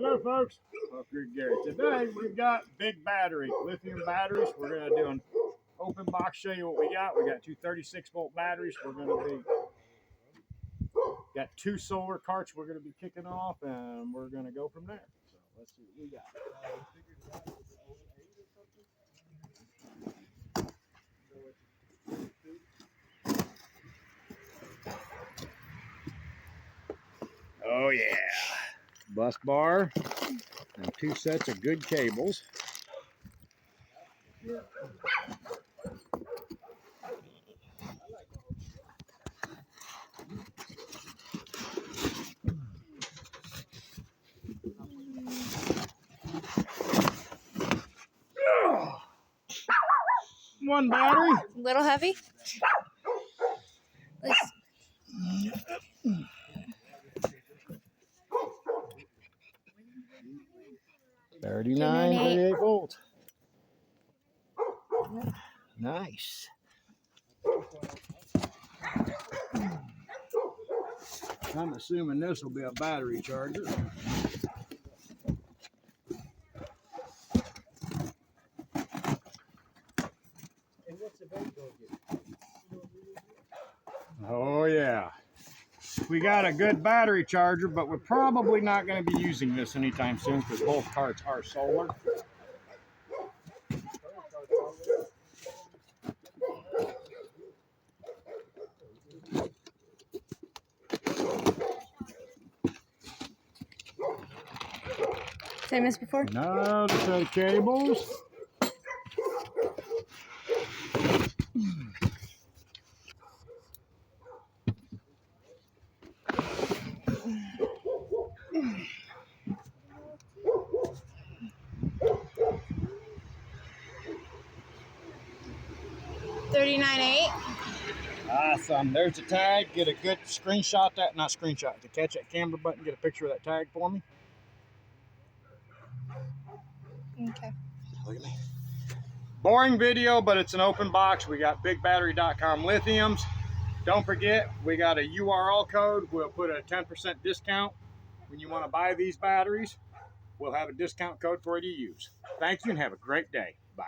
Hello folks, Up here Gary. Today we've got big battery, lithium batteries. We're going to do an open box, show you what we got. We got two 36-volt batteries. Got two solar carts we're going to be kicking off, and we're going to go from there. So let's see what we got. Oh yeah, bus bar and two sets of good cables. One battery. A little heavy. 39.8 volts. Nice. I'm assuming this will be a battery charger. Oh yeah. We got a good battery charger, but we're probably not going to be using this anytime soon because both carts are solar. Same as before? Now the set of cables. $39.8. Awesome. There's the tag. Get a good screenshot that, not screenshot, to catch that camera button, get a picture of that tag for me. Okay. Look at me. Boring video, but it's an open box. We got bigbattery.com lithiums. Don't forget, we got a URL code. We'll put a 10% discount when you want to buy these batteries. We'll have a discount code for you to use. Thank you and have a great day. Bye.